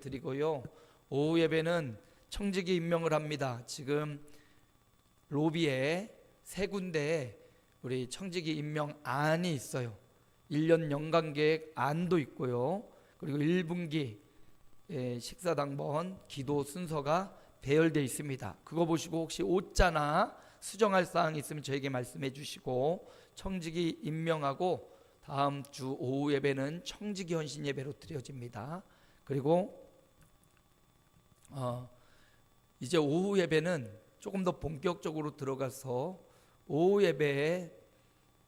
드리고요. 오후 예배는 청지기 임명을 합니다. 지금 로비에 세 군데에 우리 청지기 임명 안이 있어요. 1년 연간 계획 안도 있고요. 그리고 1분기 식사당번 기도 순서가 배열되어 있습니다. 그거 보시고 혹시 오자나 수정할 사항이 있으면 저에게 말씀해 주시고 청지기 임명하고 다음 주 오후 예배는 청지기 헌신 예배로 드려집니다. 그리고 이제 오후 예배는 조금 더 본격적으로 들어가서 오후 예배에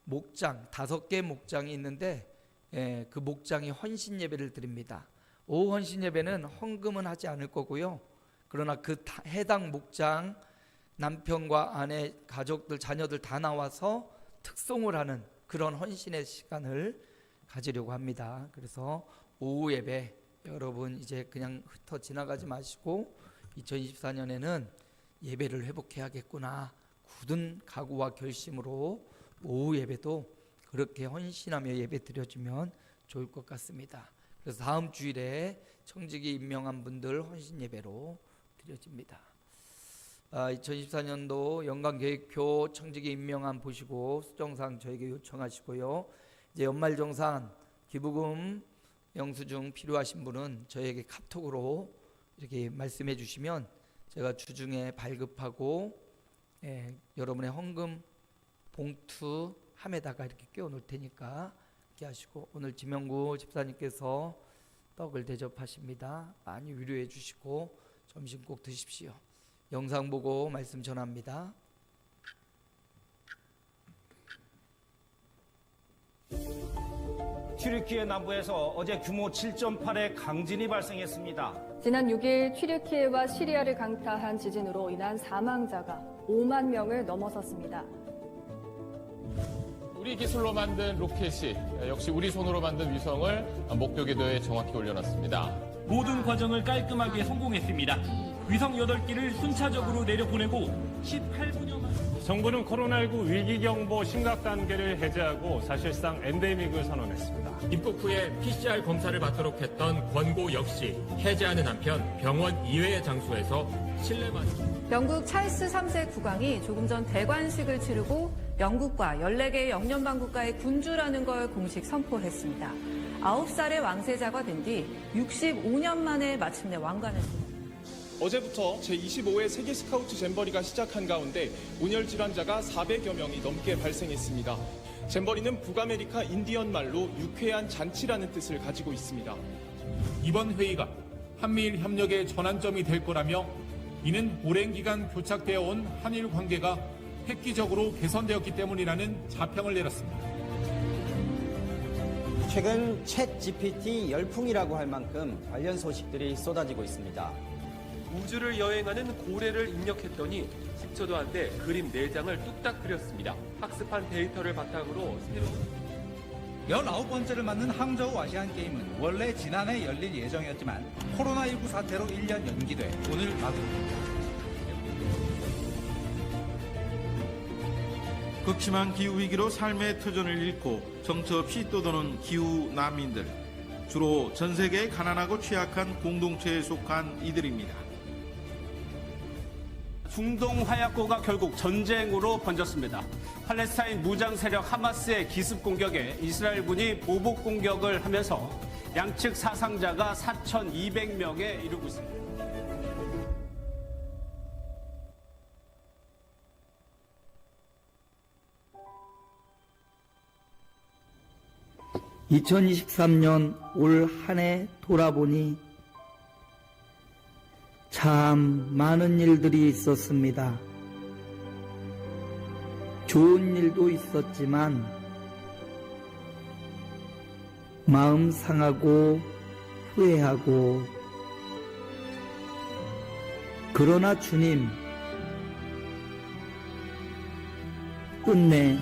목장 5개 목장이 있는데 그 목장이 헌신 예배를 드립니다. 오후 헌신 예배는 헌금은 하지 않을 거고요. 그러나 그 해당 목장 남편과 아내, 가족들, 자녀들 다 나와서 특송을 하는 그런 헌신의 시간을 가지려고 합니다. 그래서 오후 예배 여러분 이제 그냥 흩어 지나가지 마시고 2024년에는 예배를 회복해야겠구나 굳은 각오와 결심으로 오후 예배도 그렇게 헌신하며 예배 드려주면 좋을 것 같습니다. 그래서 다음 주일에 청지기 임명한 분들 헌신 예배로 드려집니다. 2024년도 연간계획표 청지기 임명안 보시고 수정사항 저에게 요청하시고요. 이제 연말정산 기부금 영수증 필요하신 분은 저에게 카톡으로 이렇게 말씀해 주시면 제가 주중에 발급하고 여러분의 헌금 봉투 함에다가 이렇게 끼워 놓을 테니까 이렇게 하시고, 오늘 지명구 집사님께서 떡을 대접하십니다. 많이 위로해 주시고 점심 꼭 드십시오. 영상 보고 말씀 전합니다. 튀르키예 남부에서 어제 규모 7.8의 강진이 발생했습니다. 지난 6일 튀르키예와 시리아를 강타한 지진으로 인한 사망자가 5만 명을 넘어섰습니다. 우리 기술로 만든 로켓이 역시 우리 손으로 만든 위성을 목표 궤도에 정확히 올려놨습니다. 모든 과정을 깔끔하게 성공했습니다. 위성 8기를 순차적으로 내려보내고 18분여 만에 정부는 코로나19 위기경보 심각 단계를 해제하고 사실상 엔데믹을 선언했습니다. 입국 후에 PCR 검사를 받도록 했던 권고 역시 해제하는 한편 병원 이외의 장소에서 실내만 영국 찰스 3세 국왕이 조금 전 대관식을 치르고 영국과 14개의 영연방 국가의 군주라는 걸 공식 선포했습니다. 9살의 왕세자가 된 뒤 65년 만에 마침내 왕관을 어제부터 제25회 세계 스카우트 잼버리가 시작한 가운데 온열 질환자가 400여 명이 넘게 발생했습니다. 잼버리는 북아메리카 인디언 말로 유쾌한 잔치라는 뜻을 가지고 있습니다. 이번 회의가 한미일 협력의 전환점이 될 거라며 이는 오랜 기간 교착되어 온 한일 관계가 획기적으로 개선되었기 때문이라는 자평을 내렸습니다. 최근 챗 GPT 열풍이라고 할 만큼 관련 소식들이 쏟아지고 있습니다. 우주를 여행하는 고래를 입력했더니 10초도 안 돼 그림 4장을 뚝딱 그렸습니다. 학습한 데이터를 바탕으로 새로운 19번째를 맞는 항저우 아시안게임은 원래 지난해 열릴 예정이었지만 코로나19 사태로 1년 연기돼 오늘 마무리됩니다. 극심한 기후위기로 삶의 터전을 잃고 정처 없이 떠도는 기후 난민들, 주로 전 세계의 가난하고 취약한 공동체에 속한 이들입니다. 중동 화약고가 결국 전쟁으로 번졌습니다. 팔레스타인 무장 세력 하마스의 기습 공격에 이스라엘군이 보복 공격을 하면서 양측 사상자가 4,200명에 이르고 있습니다. (2023년) 올 한 해 돌아보니 참 많은 일들이 있었습니다. 좋은 일도 있었지만 마음 상하고 후회하고, 그러나 주님 끝내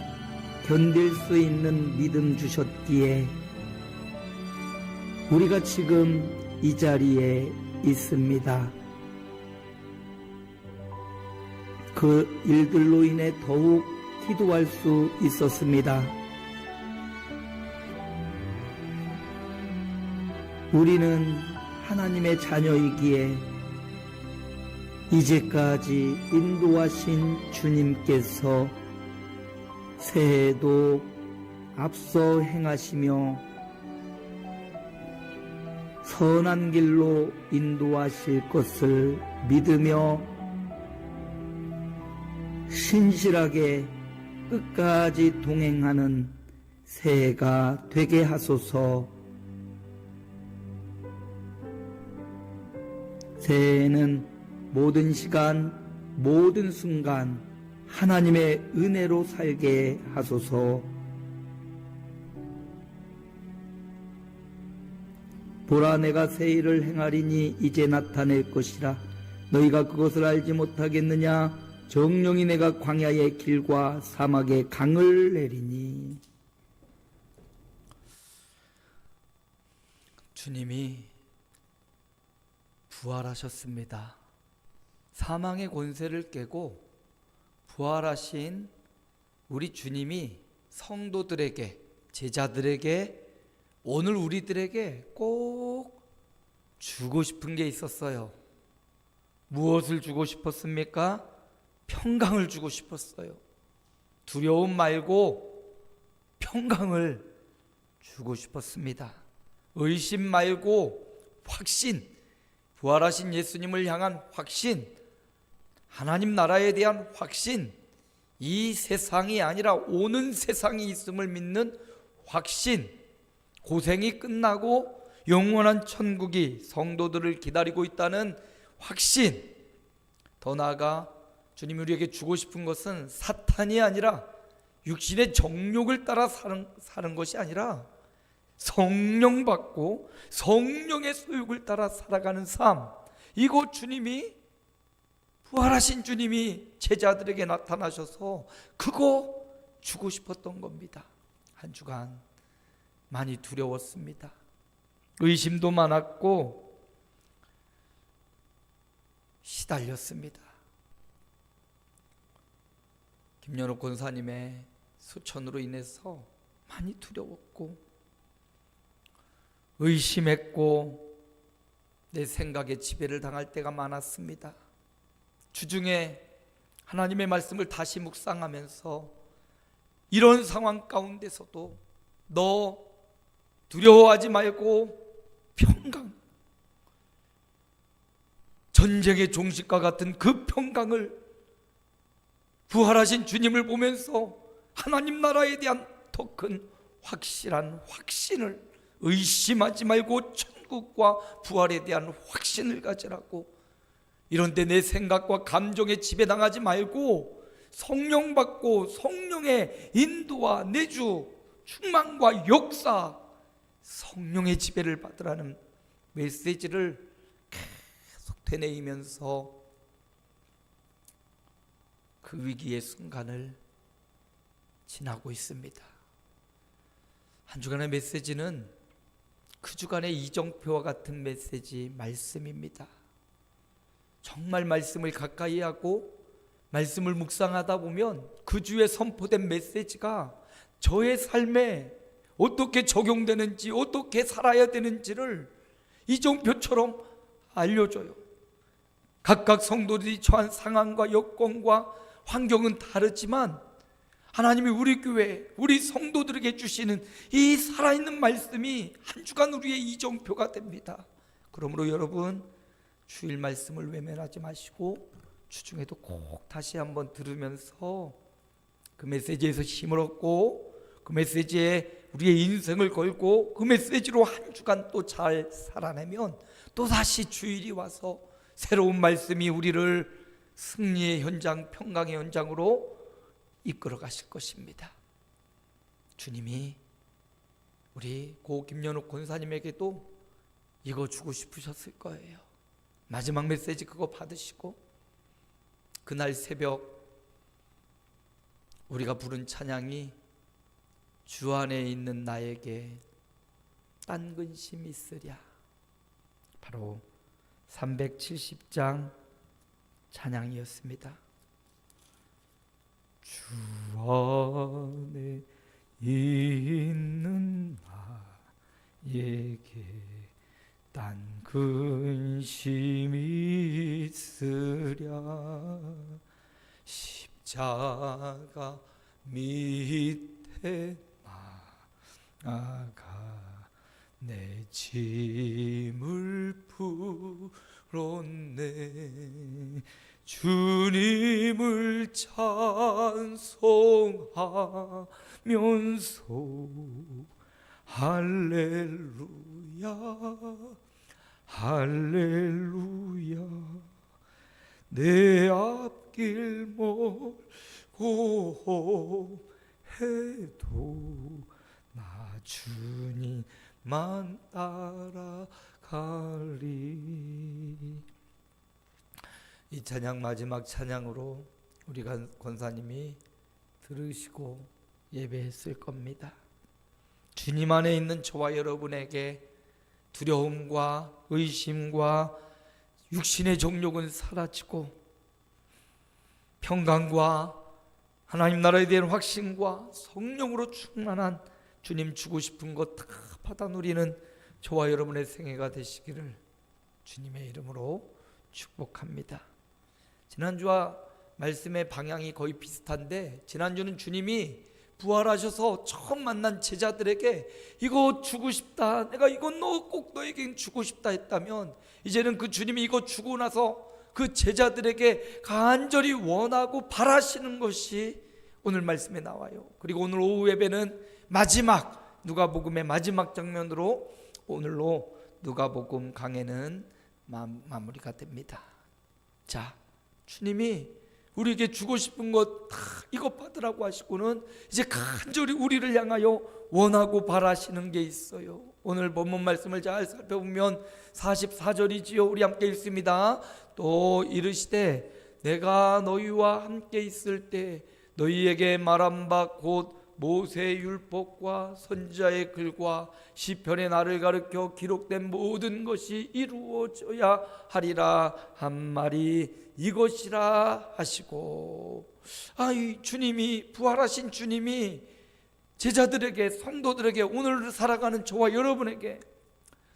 견딜 수 있는 믿음 주셨기에 우리가 지금 이 자리에 있습니다. 그 일들로 인해 더욱 기도할 수 있었습니다. 우리는 하나님의 자녀이기에 이제까지 인도하신 주님께서 새해에도 앞서 행하시며 선한 길로 인도하실 것을 믿으며 신실하게 끝까지 동행하는 새해가 되게 하소서. 새해에는 모든 시간, 모든 순간 하나님의 은혜로 살게 하소서. 보라, 내가 새 일을 행하리니 이제 나타낼 것이라. 너희가 그것을 알지 못하겠느냐? 정령이 내가 광야의 길과 사막의 강을 내리니. 주님이 부활하셨습니다. 사망의 권세를 깨고 부활하신 우리 주님이 성도들에게, 제자들에게, 오늘 우리들에게 꼭 주고 싶은 게 있었어요. 무엇을 주고 싶었습니까? 평강을 주고 싶었어요. 두려움 말고 평강을 주고 싶었습니다. 의심 말고 확신, 부활하신 예수님을 향한 확신, 하나님 나라에 대한 확신, 이 세상이 아니라 오는 세상이 있음을 믿는 확신, 고생이 끝나고 영원한 천국이 성도들을 기다리고 있다는 확신, 더 나아가 주님이 우리에게 주고 싶은 것은 사탄이 아니라 육신의 정욕을 따라 사는 것이 아니라 성령 받고 성령의 소욕을 따라 살아가는 삶, 이거 주님이, 부활하신 주님이 제자들에게 나타나셔서 그거 주고 싶었던 겁니다. 한 주간 많이 두려웠습니다. 의심도 많았고 시달렸습니다. 김연옥 권사님의 수천으로 인해서 많이 두려웠고 의심했고 내 생각에 지배를 당할 때가 많았습니다. 주중에 하나님의 말씀을 다시 묵상하면서 이런 상황 가운데서도 너 두려워하지 말고 평강, 전쟁의 종식과 같은 그 평강을 부활하신 주님을 보면서 하나님 나라에 대한 더 큰 확실한 확신을, 의심하지 말고 천국과 부활에 대한 확신을 가지라고. 이런데 내 생각과 감정에 지배당하지 말고 성령 받고 성령의 인도와 내주, 충만과 역사, 성령의 지배를 받으라는 메시지를 계속 되뇌이면서 그 위기의 순간을 지나고 있습니다. 한 주간의 메시지는 그 주간의 이정표와 같은 메시지, 말씀입니다. 정말 말씀을 가까이 하고 말씀을 묵상하다 보면 그 주에 선포된 메시지가 저의 삶에 어떻게 적용되는지, 어떻게 살아야 되는지를 이정표처럼 알려줘요. 각각 성도들이 처한 상황과 여건과 환경은 다르지만 하나님이 우리 교회, 우리 성도들에게 주시는 이 살아있는 말씀이 한 주간 우리의 이정표가 됩니다. 그러므로 여러분, 주일 말씀을 외면하지 마시고 주중에도 꼭 다시 한번 들으면서 그 메시지에서 힘을 얻고 그 메시지에 우리의 인생을 걸고 그 메시지로 한 주간 또 잘 살아내면 또 다시 주일이 와서 새로운 말씀이 우리를 승리의 현장, 평강의 현장으로 이끌어 가실 것입니다. 주님이 우리 고 김연옥 권사님에게도 이거 주고 싶으셨을 거예요. 마지막 메시지 그거 받으시고 그날 새벽 우리가 부른 찬양이 주 안에 있는 나에게 딴 근심 있으랴, 바로 370장 찬양이었습니다. 주 안에 있는 나에게 딴 근심이 있으랴 십자가 밑에 나아가 내 짐을 풀었네 주님을 찬송하면서 할렐루야 할렐루야 내 앞길 멀고 해도 나 주님만 따라가리. 이 찬양 마지막 찬양으로 우리 권사님이 들으시고 예배했을 겁니다. 주님 안에 있는 저와 여러분에게 두려움과 의심과 육신의 정욕은 사라지고 평강과 하나님 나라에 대한 확신과 성령으로 충만한 주님 주고 싶은 것 다 받아 누리는 저와 여러분의 생애가 되시기를 주님의 이름으로 축복합니다. 지난주와 말씀의 방향이 거의 비슷한데 지난주는 주님이 부활하셔서 처음 만난 제자들에게 이거 주고 싶다, 내가 이건 꼭 너에게 주고 싶다 했다면 이제는 그 주님이 이거 주고 나서 그 제자들에게 간절히 원하고 바라시는 것이 오늘 말씀에 나와요. 그리고 오늘 오후 예배는 마지막 누가복음의 마지막 장면으로 오늘로 누가복음 강해는 마무리가 됩니다. 자, 주님이 우리에게 주고 싶은 것 다 이것 받으라고 하시고는 이제 간절히 우리를 향하여 원하고 바라시는 게 있어요. 오늘 본문 말씀을 잘 살펴보면 44절이지요. 우리 함께 읽습니다. 또 이르시되 내가 너희와 함께 있을 때 너희에게 말한 바 곧 모세의 율법과 선지자의 글과 시편의 나를 가르쳐 기록된 모든 것이 이루어져야 하리라 한 말이 이것이라 하시고, 이 주님이, 부활하신 주님이 제자들에게, 성도들에게, 오늘 살아가는 저와 여러분에게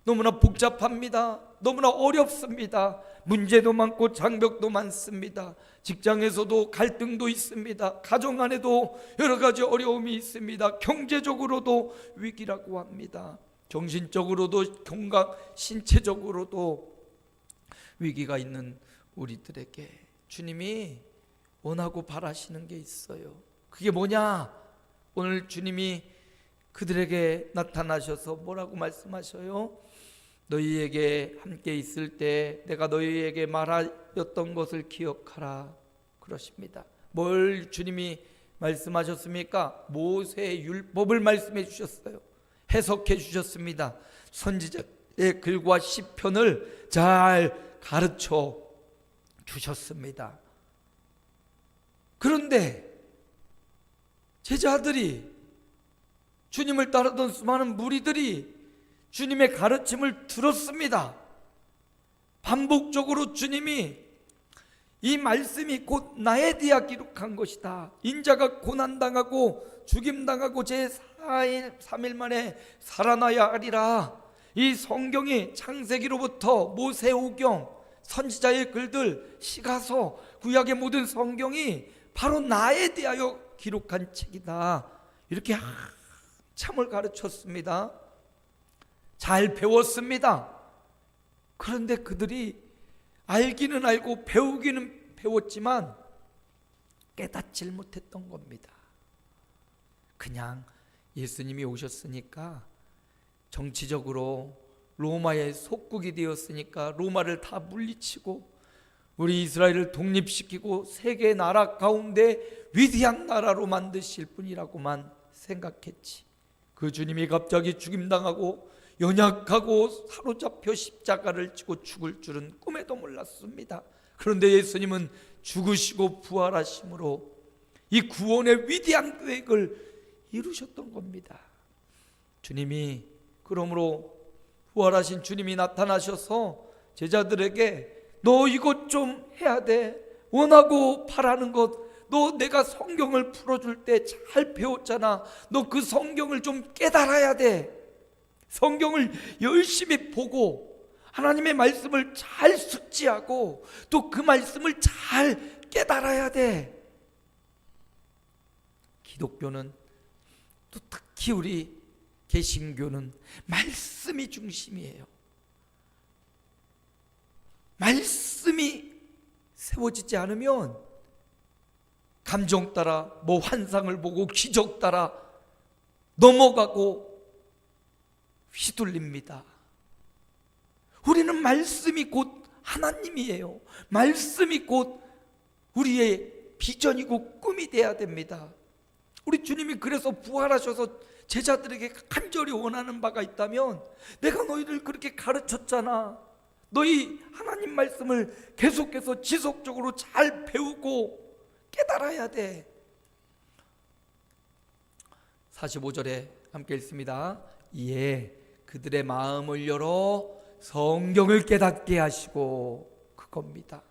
너무나 복잡합니다. 너무나 어렵습니다. 문제도 많고 장벽도 많습니다. 직장에서도 갈등도 있습니다. 가정 안에도 여러 가지 어려움이 있습니다. 경제적으로도 위기라고 합니다. 정신적으로도 건강, 신체적으로도 위기가 있는 우리들에게 주님이 원하고 바라시는 게 있어요. 그게 뭐냐? 오늘 주님이 그들에게 나타나셔서 뭐라고 말씀하셔요? 너희에게 함께 있을 때 내가 너희에게 말하였던 것을 기억하라 그러십니다. 뭘 주님이 말씀하셨습니까? 모세의 율법을 말씀해 주셨어요. 해석해 주셨습니다. 선지자의 글과 시편을 잘 가르쳐 주셨습니다. 그런데 제자들이, 주님을 따르던 수많은 무리들이 주님의 가르침을 들었습니다. 반복적으로 주님이 이 말씀이 곧 나에 대하 기록한 것이다, 인자가 고난당하고 죽임당하고 제4일 3일 만에 살아나야 하리라, 이 성경이 창세기로부터 모세오경, 선지자의 글들, 시가서, 구약의 모든 성경이 바로 나에 대하여 기록한 책이다, 이렇게 한참을 가르쳤습니다. 잘 배웠습니다. 그런데 그들이 알기는 알고 배우기는 배웠지만 깨닫질 못했던 겁니다. 그냥 예수님이 오셨으니까, 정치적으로 로마의 속국이 되었으니까 로마를 다 물리치고 우리 이스라엘을 독립시키고 세계 나라 가운데 위대한 나라로 만드실 분이라고만 생각했지, 그 주님이 갑자기 죽임당하고 연약하고 사로잡혀 십자가를 지고 죽을 줄은 꿈에도 몰랐습니다. 그런데 예수님은 죽으시고 부활하심으로 이 구원의 위대한 계획을 이루셨던 겁니다. 주님이, 그러므로 부활하신 주님이 나타나셔서 제자들에게 너 이것 좀 해야 돼, 원하고 바라는 것, 너 내가 성경을 풀어줄 때 잘 배웠잖아, 너 그 성경을 좀 깨달아야 돼, 성경을 열심히 보고 하나님의 말씀을 잘 숙지하고 또 그 말씀을 잘 깨달아야 돼. 기독교는 또 특히 우리 개신교는 말씀이 중심이에요. 말씀이 세워지지 않으면 감정 따라 뭐 환상을 보고 기적 따라 넘어가고 휘둘립니다. 우리는 말씀이 곧 하나님이에요. 말씀이 곧 우리의 비전이고 꿈이 돼야 됩니다. 우리 주님이 그래서 부활하셔서 제자들에게 간절히 원하는 바가 있다면, 내가 너희를 그렇게 가르쳤잖아. 너희 하나님 말씀을 계속해서 지속적으로 잘 배우고 깨달아야 돼. 45절에 함께 읽습니다. 이에 그들의 마음을 열어 성경을 깨닫게 하시고, 그겁니다.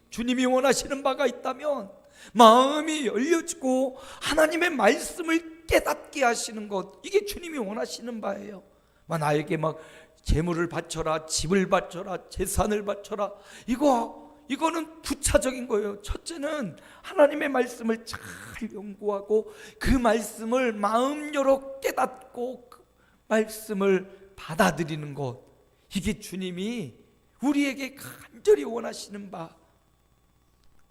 주님이 원하시는 바가 있다면 마음이 열려지고 하나님의 말씀을 깨닫게 하시는 것, 이게 주님이 원하시는 바예요. 나에게 막 재물을 바쳐라, 집을 바쳐라, 재산을 바쳐라, 이거는 부차적인 거예요. 첫째는 하나님의 말씀을 잘 연구하고 그 말씀을 마음 열어 깨닫고 그 말씀을 받아들이는 것, 이게 주님이 우리에게 간절히 원하시는 바,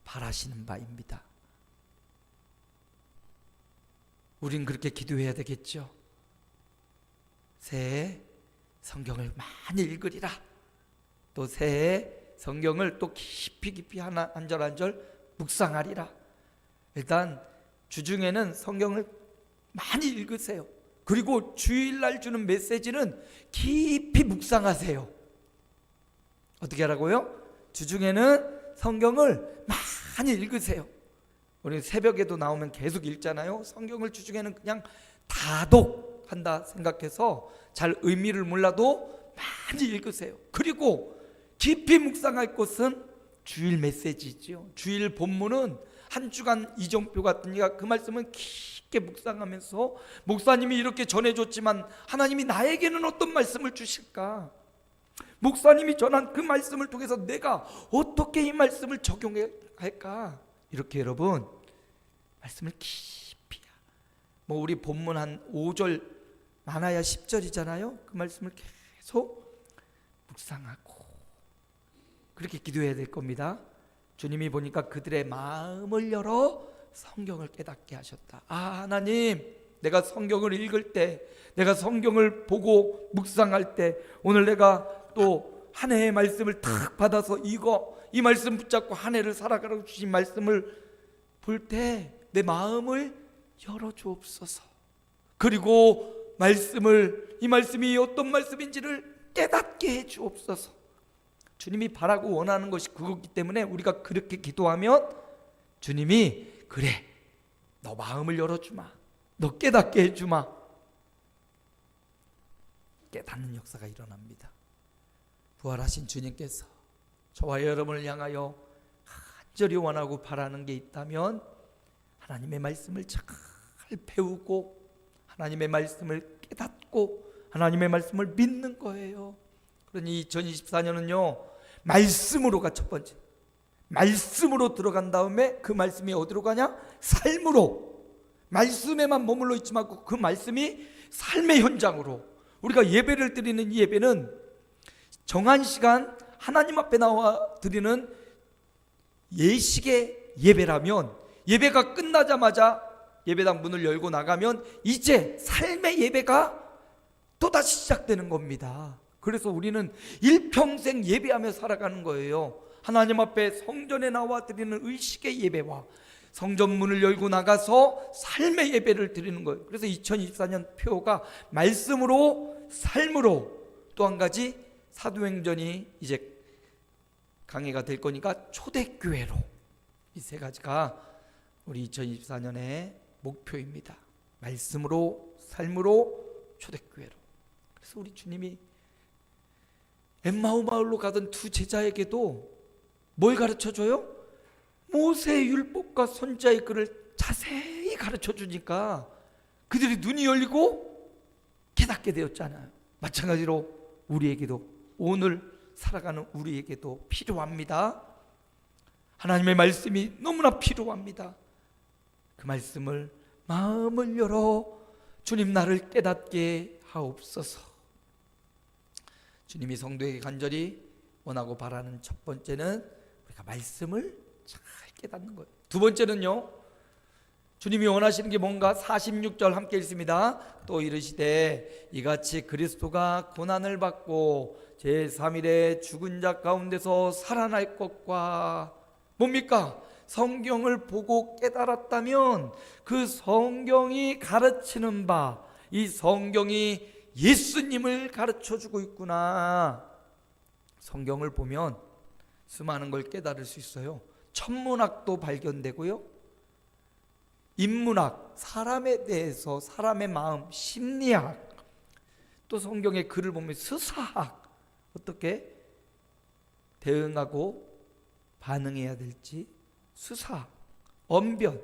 바라시는 바입니다. 우린 그렇게 기도해야 되겠죠. 새해 성경을 많이 읽으리라. 또 새해 성경을 또 깊이 한 절 한 절 묵상하리라. 일단 주중에는 성경을 많이 읽으세요. 그리고 주일날 주는 메시지는 깊이 묵상하세요. 어떻게 하라고요? 주중에는 성경을 많이 읽으세요. 우리 새벽에도 나오면 계속 읽잖아요. 성경을 주중에는 그냥 다독한다 생각해서 잘 의미를 몰라도 많이 읽으세요. 그리고 깊이 묵상할 것은 주일 메시지죠. 주일 본문은 한 주간 이정표 같으니까 그 말씀은 깊게 묵상하면서, 목사님이 이렇게 전해줬지만 하나님이 나에게는 어떤 말씀을 주실까? 목사님이 전한 그 말씀을 통해서 내가 어떻게 이 말씀을 적용해야 할까? 이렇게 여러분 말씀을 깊이, 우리 본문 한 5절 많아야 10절이잖아요. 그 말씀을 계속 묵상하고 그렇게 기도해야 될 겁니다. 주님이 보니까 그들의 마음을 열어 성경을 깨닫게 하셨다. 하나님, 내가 성경을 읽을 때, 내가 성경을 보고 묵상할 때, 오늘 내가 또 한 해의 말씀을 탁 받아서 이 말씀 붙잡고 한 해를 살아가라고 주신 말씀을 볼 때 내 마음을 열어주옵소서. 그리고 이 말씀이 어떤 말씀인지를 깨닫게 해주옵소서. 주님이 바라고 원하는 것이 그거기 때문에 우리가 그렇게 기도하면 주님이, 그래, 너 마음을 열어주마, 너 깨닫게 해주마, 깨닫는 역사가 일어납니다. 부활하신 주님께서 저와 여러분을 향하여 간절히 원하고 바라는 게 있다면 하나님의 말씀을 잘 배우고 하나님의 말씀을 깨닫고 하나님의 말씀을 믿는 거예요. 그러니 2024년은요 말씀으로가 첫 번째, 말씀으로 들어간 다음에 그 말씀이 어디로 가냐? 삶으로. 말씀에만 머물러 있지 말고 그 말씀이 삶의 현장으로. 우리가 예배를 드리는 이 예배는 정한 시간 하나님 앞에 나와 드리는 예식의 예배라면, 예배가 끝나자마자 예배당 문을 열고 나가면 이제 삶의 예배가 또다시 시작되는 겁니다. 그래서 우리는 일평생 예배하며 살아가는 거예요. 하나님 앞에 성전에 나와 드리는 의식의 예배와 성전 문을 열고 나가서 삶의 예배를 드리는 거예요. 그래서 2024년 표가 말씀으로, 삶으로, 또 한 가지 사도행전이 이제 강해가 될 거니까 초대교회로, 이 세 가지가 우리 2024년의 목표입니다. 말씀으로, 삶으로, 초대교회로. 그래서 우리 주님이 엠마오 마을로 가던 두 제자에게도 뭘 가르쳐줘요? 모세의 율법과 선지자의 글을 자세히 가르쳐주니까 그들이 눈이 열리고 깨닫게 되었잖아요. 마찬가지로 우리에게도 오늘 살아가는 우리에게도 필요합니다. 하나님의 말씀이 너무나 필요합니다. 그 말씀을 마음을 열어 주님 나를 깨닫게 하옵소서. 주님이 성도에게 간절히 원하고 바라는 첫 번째는 우리가 말씀을 잘 깨닫는 거예요. 두 번째는요, 주님이 원하시는 게 뭔가 46절 함께 읽습니다. 또 이르시되 이같이 그리스도가 고난을 받고 제3일에 죽은 자 가운데서 살아날 것과, 뭡니까? 성경을 보고 깨달았다면 그 성경이 가르치는 바, 이 성경이 예수님을 가르쳐주고 있구나. 성경을 보면 수많은 걸 깨달을 수 있어요. 천문학도 발견되고요, 인문학, 사람에 대해서, 사람의 마음, 심리학, 또 성경의 글을 보면 수사학, 어떻게 대응하고 반응해야 될지, 수사, 언변,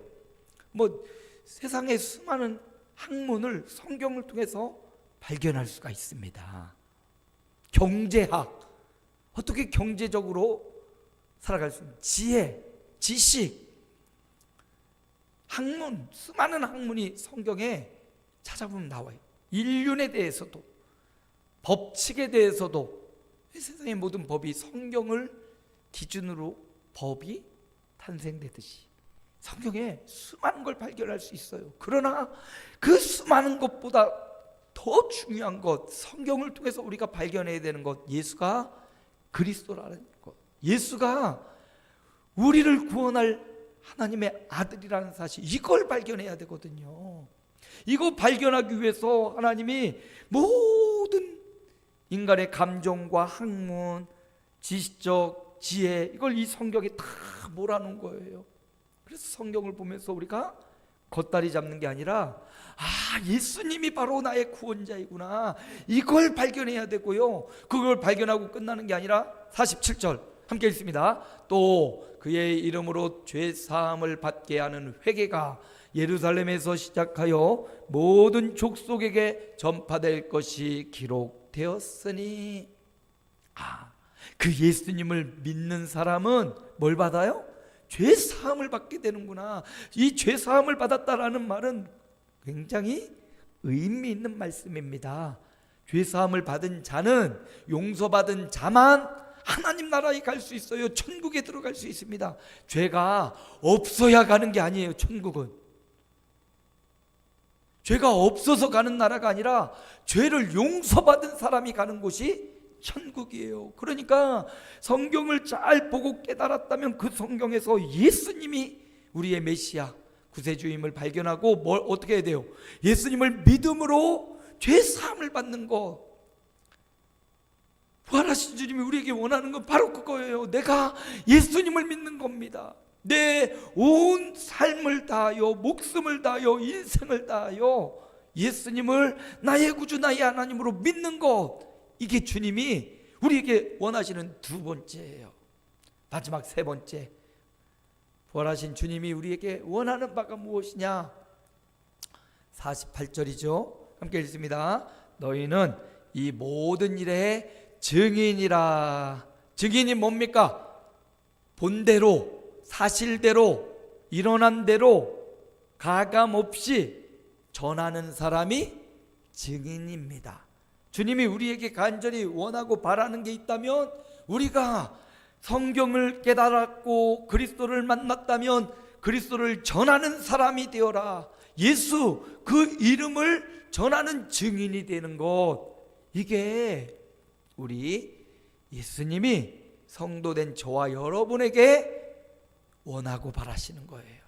세상의 수많은 학문을 성경을 통해서 발견할 수가 있습니다. 경제학, 어떻게 경제적으로 살아갈 수 있는 지혜, 지식, 학문, 수많은 학문이 성경에 찾아보면 나와요. 인륜에 대해서도, 법칙에 대해서도, 세상의 모든 법이 성경을 기준으로 법이 탄생되듯이 성경에 수많은 걸 발견할 수 있어요. 그러나 그 수많은 것보다 더 중요한 것, 성경을 통해서 우리가 발견해야 되는 것, 예수가 그리스도라는 것, 예수가 우리를 구원할 하나님의 아들이라는 사실, 이걸 발견해야 되거든요. 이거 발견하기 위해서 하나님이 모든 인간의 감정과 학문, 지식적 지혜, 이걸 이 성경에 다 몰아놓은 거예요. 그래서 성경을 보면서 우리가 겉다리 잡는 게 아니라, 예수님이 바로 나의 구원자이구나, 이걸 발견해야 되고요, 그걸 발견하고 끝나는 게 아니라 47절 함께 읽습니다. 또 그의 이름으로 죄 사함을 받게 하는 회개가 예루살렘에서 시작하여 모든 족속에게 전파될 것이 기록되었으니, 그 예수님을 믿는 사람은 뭘 받아요? 죄 사함을 받게 되는구나. 이 죄 사함을 받았다라는 말은 굉장히 의미 있는 말씀입니다. 죄 사함을 받은 자는, 용서받은 자만 하나님 나라에 갈 수 있어요. 천국에 들어갈 수 있습니다. 죄가 없어야 가는 게 아니에요. 천국은 죄가 없어서 가는 나라가 아니라 죄를 용서받은 사람이 가는 곳이 천국이에요. 그러니까 성경을 잘 보고 깨달았다면 그 성경에서 예수님이 우리의 메시아 구세주임을 발견하고 뭘 어떻게 해야 돼요? 예수님을 믿음으로 죄 사함을 받는 것. 부활하신 주님이 우리에게 원하는 건 바로 그거예요. 내가 예수님을 믿는 겁니다. 내 온 삶을 다하여, 목숨을 다하여, 인생을 다하여 예수님을 나의 구주, 나의 하나님으로 믿는 것, 이게 주님이 우리에게 원하시는 두 번째예요. 마지막 세 번째, 부활하신 주님이 우리에게 원하는 바가 무엇이냐? 48절이죠. 함께 읽습니다. 너희는 이 모든 일의 증인이라. 증인이 뭡니까? 본대로, 사실대로, 일어난 대로 가감 없이 전하는 사람이 증인입니다. 주님이 우리에게 간절히 원하고 바라는 게 있다면, 우리가 성경을 깨달았고 그리스도를 만났다면 그리스도를 전하는 사람이 되어라. 예수 그 이름을 전하는 증인이 되는 것, 이게 우리 예수님이 성도된 저와 여러분에게 원하고 바라시는 거예요.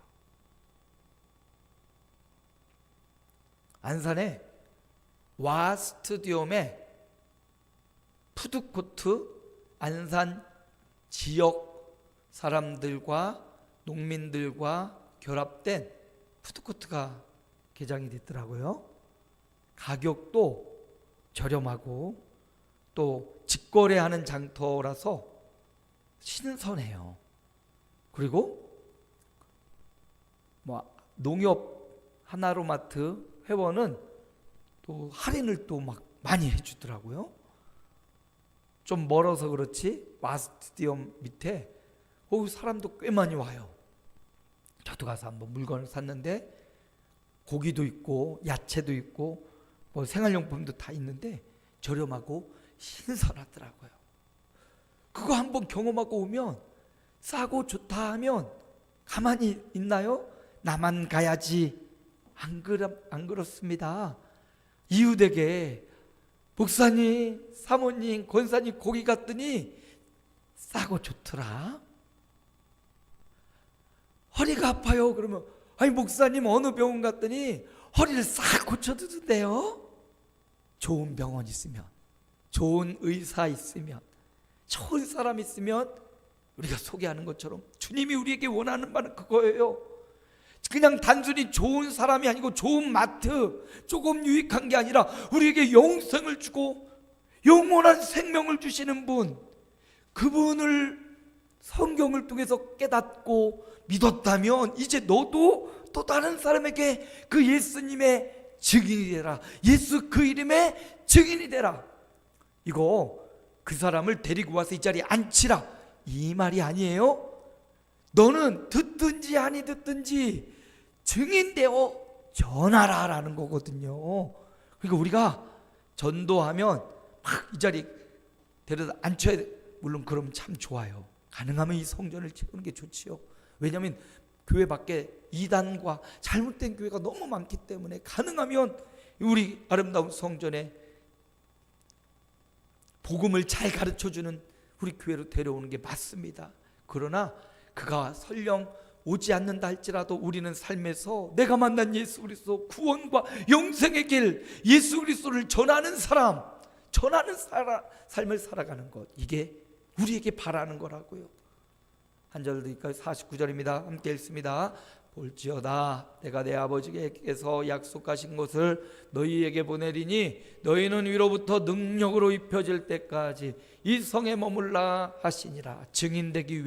안산에 와 스튜디움에 푸드코트, 안산 지역 사람들과 농민들과 결합된 푸드코트가 개장이 됐더라고요. 가격도 저렴하고 또 직거래하는 장터라서 신선해요. 그리고 농협 하나로마트 회원은 또 할인을 또 막 많이 해주더라고요. 좀 멀어서 그렇지 마스디엄 밑에 사람도 꽤 많이 와요. 저도 가서 한번 물건을 샀는데 고기도 있고 야채도 있고 뭐 생활용품도 다 있는데 저렴하고 신선하더라고요. 그거 한번 경험하고 오면 싸고 좋다 하면 가만히 있나요? 나만 가야지. 안 그렇습니다. 이웃에게 목사님, 사모님, 권사님 고기 갔더니 싸고 좋더라. 허리가 아파요. 그러면 아니 목사님 어느 병원 갔더니 허리를 싹 고쳐주던데요. 좋은 병원 있으면, 좋은 의사 있으면, 좋은 사람 있으면 우리가 소개하는 것처럼 주님이 우리에게 원하는 바는 그거예요. 그냥 단순히 좋은 사람이 아니고 좋은 마트, 조금 유익한 게 아니라 우리에게 영생을 주고 영원한 생명을 주시는 분, 그분을 성경을 통해서 깨닫고 믿었다면 이제 너도 또 다른 사람에게 그 예수님의 증인이 되라. 예수 그 이름의 증인이 되라. 이거 그 사람을 데리고 와서 이 자리에 앉히라 이 말이 아니에요. 너는 듣든지 아니 듣든지 증인되어 전하라라는 거거든요. 그러니까 우리가 전도하면 막 이 자리에 데려다 앉혀야 돼. 물론 그러면 참 좋아요. 가능하면 이 성전을 채우는 게 좋지요. 왜냐하면 교회 밖에 이단과 잘못된 교회가 너무 많기 때문에 가능하면 우리 아름다운 성전에 복음을 잘 가르쳐주는 우리 교회로 데려오는 게 맞습니다. 그러나 그가 설령 오지 않는다 할지라도 우리는 삶에서 내가 만난 예수 그리스도 구원과 영생의 길, 예수 그리스도를 전하는 사람, 전하는 삶을 살아가는 것, 이게 우리에게 바라는 거라고요. 한 절 더 49절입니다. 함께 읽습니다. 볼지어다 내가 내 아버지께서 약속하신 것을 너희에게 보내리니 너희는 위로부터 능력으로 입혀질 때까지 이 성에 머물라 하시니라. 증인되기